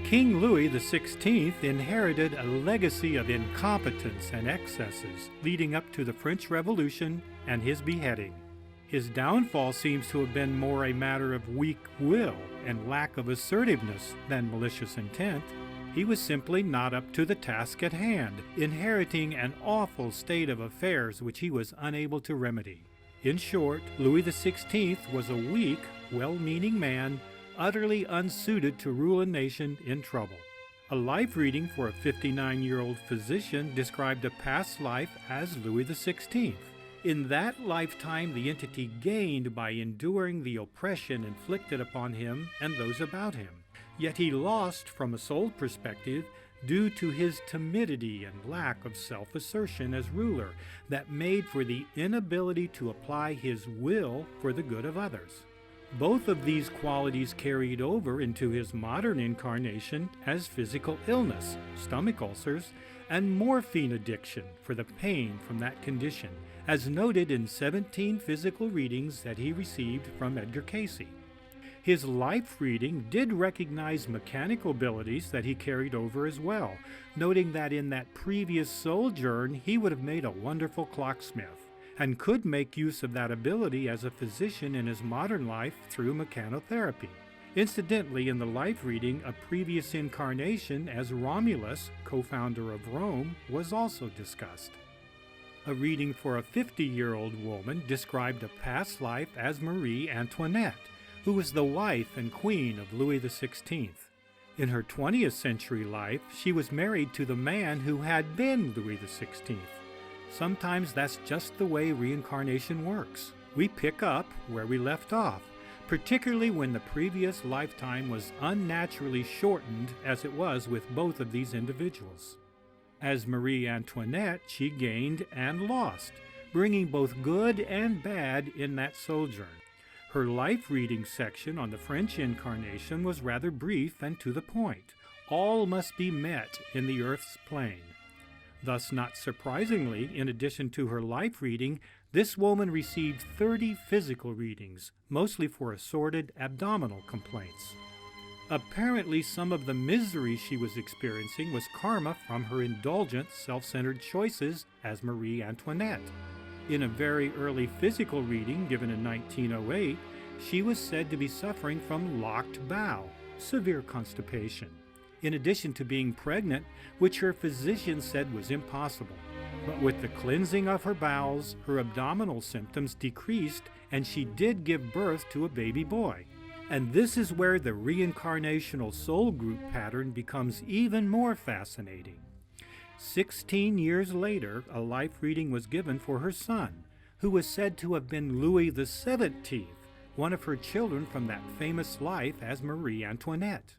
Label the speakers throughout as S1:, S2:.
S1: King Louis XVI inherited a legacy of incompetence and excesses leading up to the French Revolution and his beheading. His downfall seems to have been more a matter of weak will and lack of assertiveness than malicious intent. He was simply not up to the task at hand, inheriting an awful state of affairs which he was unable to remedy. In short, Louis XVI was a weak, well-meaning man, utterly unsuited to rule a nation in trouble. A life reading for a 59-year-old physician described a past life as Louis XVI. In that lifetime, the entity gained by enduring the oppression inflicted upon him and those about him. Yet he lost from a soul perspective due to his timidity and lack of self-assertion as ruler that made for the inability to apply his will for the good of others. Both of these qualities carried over into his modern incarnation as physical illness, stomach ulcers, and morphine addiction for the pain from that condition, as noted in 17 physical readings that he received from Edgar Cayce. His life reading did recognize mechanical abilities that he carried over as well, noting that in that previous sojourn he would have made a wonderful clocksmith, and could make use of that ability as a physician in his modern life through mechanotherapy. Incidentally, in the life reading, a previous incarnation as Romulus, co-founder of Rome, was also discussed. A reading for a 50-year-old woman described a past life as Marie Antoinette, who was the wife and queen of Louis XVI. In her 20th century life, she was married to the man who had been Louis XVI. Sometimes that's just the way reincarnation works. We pick up where we left off, particularly when the previous lifetime was unnaturally shortened as it was with both of these individuals. As Marie Antoinette, she gained and lost, bringing both good and bad in that sojourn. Her life reading section on the French incarnation was rather brief and to the point. All must be met in the earth's plane. Thus, not surprisingly, in addition to her life reading, this woman received 30 physical readings, mostly for assorted abdominal complaints. Apparently, some of the misery she was experiencing was karma from her indulgent, self-centered choices as Marie Antoinette. In a very early physical reading given in 1908, she was said to be suffering from locked bowel, severe constipation, in addition to being pregnant, which her physician said was impossible. But with the cleansing of her bowels, her abdominal symptoms decreased, and she did give birth to a baby boy. And this is where the reincarnational soul group pattern becomes even more fascinating. 16 years later, a life reading was given for her son, who was said to have been Louis XVII, one of her children from that famous life as Marie Antoinette.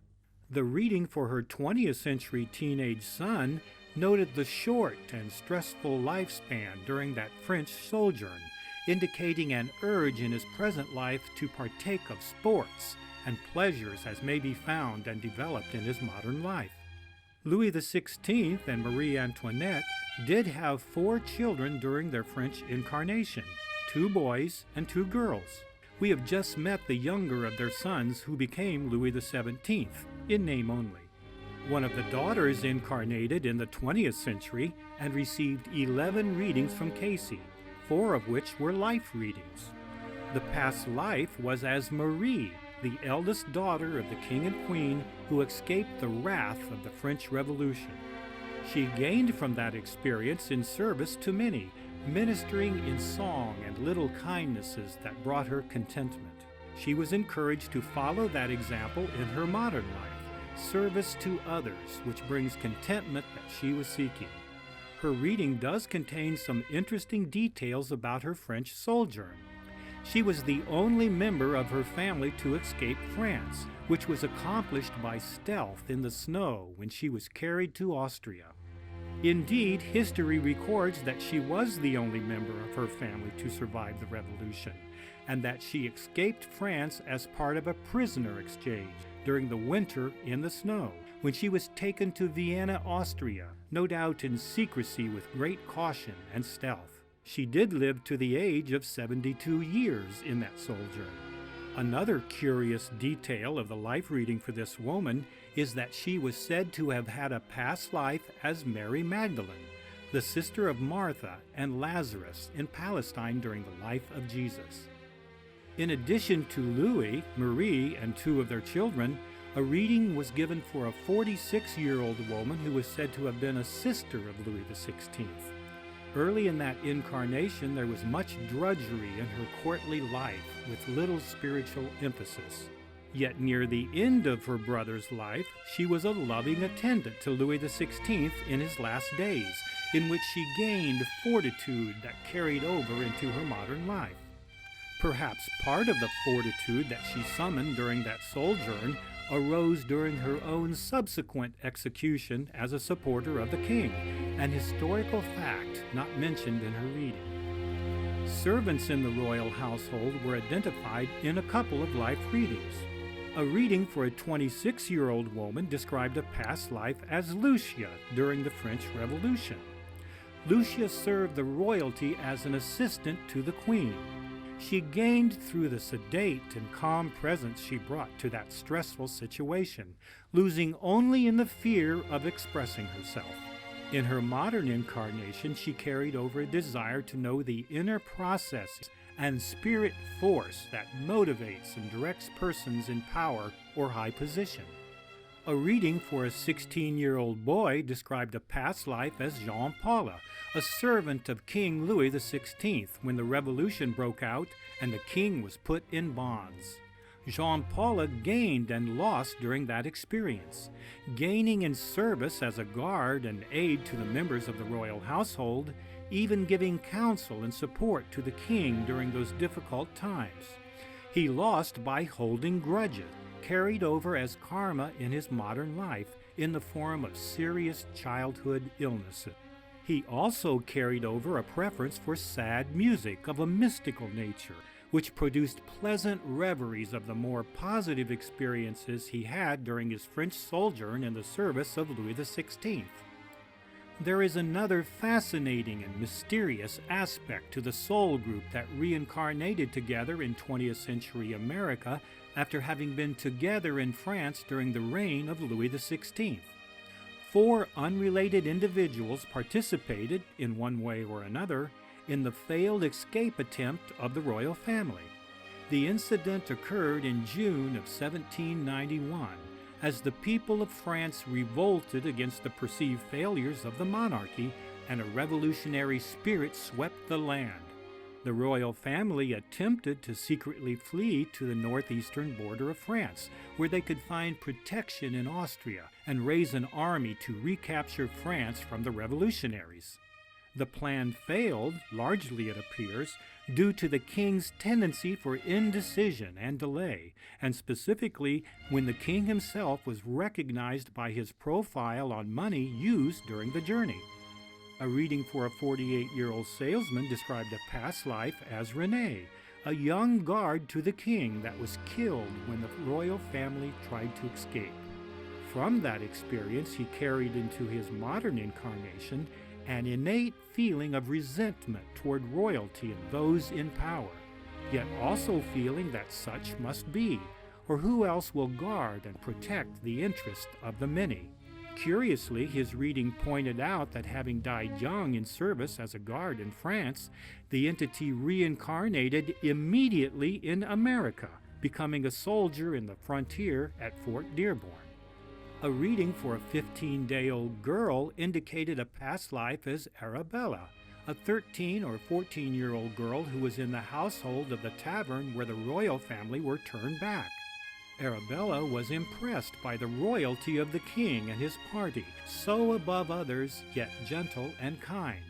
S1: The reading for her 20th century teenage son noted the short and stressful lifespan during that French sojourn, indicating an urge in his present life to partake of sports and pleasures as may be found and developed in his modern life. Louis XVI and Marie Antoinette did have 4 children during their French incarnation, 2 boys and 2 girls. We have just met the younger of their sons who became Louis XVII, in name only. One of the daughters incarnated in the 20th century and received 11 readings from Cayce, 4 of which were life readings. The past life was as Marie, the eldest daughter of the king and queen who escaped the wrath of the French Revolution. She gained from that experience in service to many, ministering in song and little kindnesses that brought her contentment. She was encouraged to follow that example in her modern life, service to others, which brings contentment that she was seeking. Her reading does contain some interesting details about her French sojourn. She was the only member of her family to escape France, which was accomplished by stealth in the snow when she was carried to Austria. Indeed, history records that she was the only member of her family to survive the revolution, and that she escaped France as part of a prisoner exchange during the winter in the snow, when she was taken to Vienna, Austria, no doubt in secrecy with great caution and stealth. She did live to the age of 72 years in that sojourn. Another curious detail of the life reading for this woman is that she was said to have had a past life as Mary Magdalene, the sister of Martha and Lazarus in Palestine during the life of Jesus. In addition to Louis, Marie, and 2 of their children, a reading was given for a 46-year-old woman who was said to have been a sister of Louis XVI. Early in that incarnation, there was much drudgery in her courtly life with little spiritual emphasis. Yet near the end of her brother's life, she was a loving attendant to Louis XVI in his last days, in which she gained fortitude that carried over into her modern life. Perhaps part of the fortitude that she summoned during that sojourn arose during her own subsequent execution as a supporter of the king, an historical fact not mentioned in her reading. Servants in the royal household were identified in a couple of life readings. A reading for a 26-year-old woman described a past life as Lucia during the French Revolution. Lucia served the royalty as an assistant to the queen. She gained through the sedate and calm presence she brought to that stressful situation, losing only in the fear of expressing herself. In her modern incarnation, she carried over a desire to know the inner processes and spirit force that motivates and directs persons in power or high position. A reading for a 16-year-old boy described a past life as Jean Paul, a servant of King Louis XVI when the revolution broke out and the king was put in bonds. Jean Paul gained and lost during that experience, gaining in service as a guard and aid to the members of the royal household, even giving counsel and support to the king during those difficult times. He lost by holding grudges, carried over as karma in his modern life in the form of serious childhood illnesses. He also carried over a preference for sad music of a mystical nature, which produced pleasant reveries of the more positive experiences he had during his French sojourn in the service of Louis XVI. There is another fascinating and mysterious aspect to the soul group that reincarnated together in 20th century America after having been together in France during the reign of Louis XVI. 4 unrelated individuals participated, in one way or another, in the failed escape attempt of the royal family. The incident occurred in June of 1791, as the people of France revolted against the perceived failures of the monarchy and a revolutionary spirit swept the land. The royal family attempted to secretly flee to the northeastern border of France, where they could find protection in Austria and raise an army to recapture France from the revolutionaries. The plan failed, largely it appears, due to the king's tendency for indecision and delay, and specifically when the king himself was recognized by his profile on money used during the journey. A reading for a 48-year-old salesman described a past life as René, a young guard to the king that was killed when the royal family tried to escape. From that experience, he carried into his modern incarnation an innate feeling of resentment toward royalty and those in power, yet also feeling that such must be, or who else will guard and protect the interest of the many. Curiously, his reading pointed out that having died young in service as a guard in France, the entity reincarnated immediately in America, becoming a soldier in the frontier at Fort Dearborn. A reading for a 15-day-old girl indicated a past life as Arabella, a 13 or 14-year-old girl who was in the household of the tavern where the royal family were turned back. Arabella was impressed by the royalty of the king and his party, so above others, yet gentle and kind.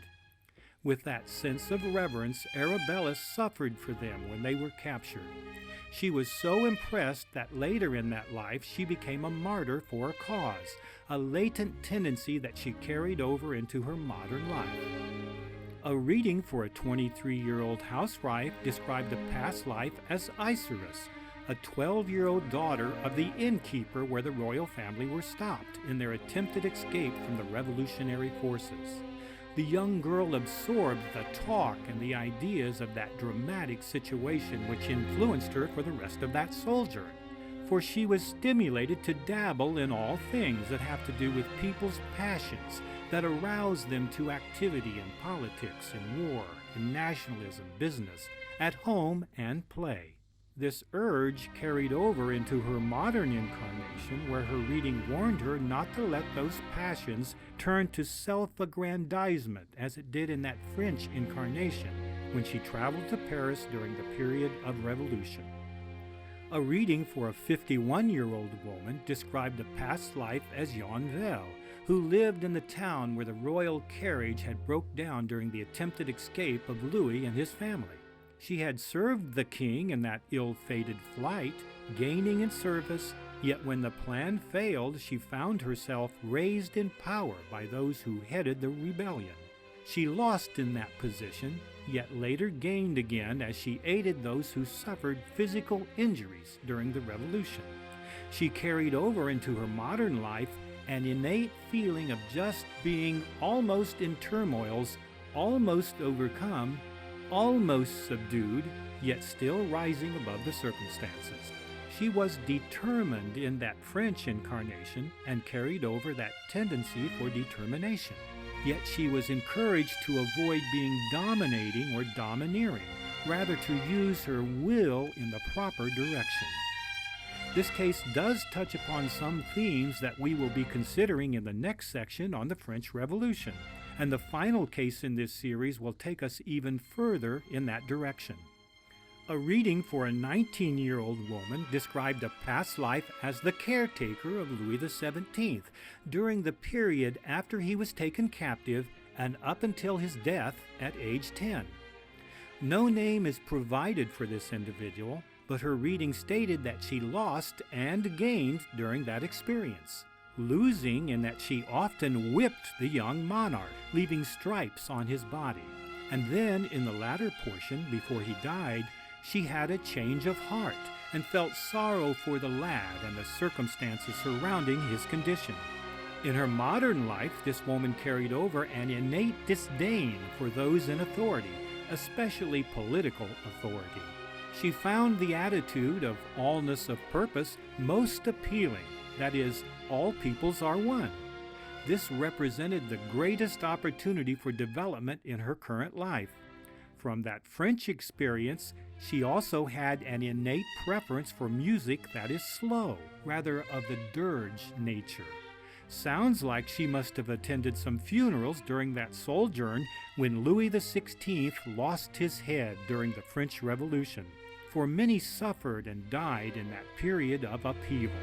S1: With that sense of reverence, Arabella suffered for them when they were captured. She was so impressed that later in that life she became a martyr for a cause, a latent tendency that she carried over into her modern life. A reading for a 23-year-old housewife described a past life as Isurus, a 12-year-old daughter of the innkeeper where the royal family were stopped in their attempted escape from the revolutionary forces. The young girl absorbed the talk and the ideas of that dramatic situation which influenced her for the rest of that sojourn. For she was stimulated to dabble in all things that have to do with people's passions, that arouse them to activity in politics, in war, in nationalism, business, at home and play. This urge carried over into her modern incarnation, where her reading warned her not to let those passions turn to self-aggrandizement as it did in that French incarnation when she traveled to Paris during the period of Revolution. A reading for a 51-year-old woman described a past life as Jean Vel, who lived in the town where the royal carriage had broke down during the attempted escape of Louis and his family. She had served the king in that ill-fated flight, gaining in service, yet when the plan failed, she found herself raised in power by those who headed the rebellion. She lost in that position, yet later gained again as she aided those who suffered physical injuries during the revolution. She carried over into her modern life an innate feeling of just being almost in turmoils, almost overcome, almost subdued, yet still rising above the circumstances. She was determined in that French incarnation and carried over that tendency for determination. Yet she was encouraged to avoid being dominating or domineering, rather to use her will in the proper direction. This case does touch upon some themes that we will be considering in the next section on the French Revolution, and the final case in this series will take us even further in that direction. A reading for a 19-year-old woman described a past life as the caretaker of Louis XVII during the period after he was taken captive and up until his death at age 10. No name is provided for this individual, but her reading stated that she lost and gained during that experience. Losing in that she often whipped the young monarch, leaving stripes on his body. And then in the latter portion, before he died, she had a change of heart and felt sorrow for the lad and the circumstances surrounding his condition. In her modern life, this woman carried over an innate disdain for those in authority, especially political authority. She found the attitude of allness of purpose most appealing, that is, all peoples are one. This represented the greatest opportunity for development in her current life. From that French experience, she also had an innate preference for music that is slow, rather of the dirge nature. Sounds like she must have attended some funerals during that sojourn when Louis XVI lost his head during the French Revolution, for many suffered and died in that period of upheaval.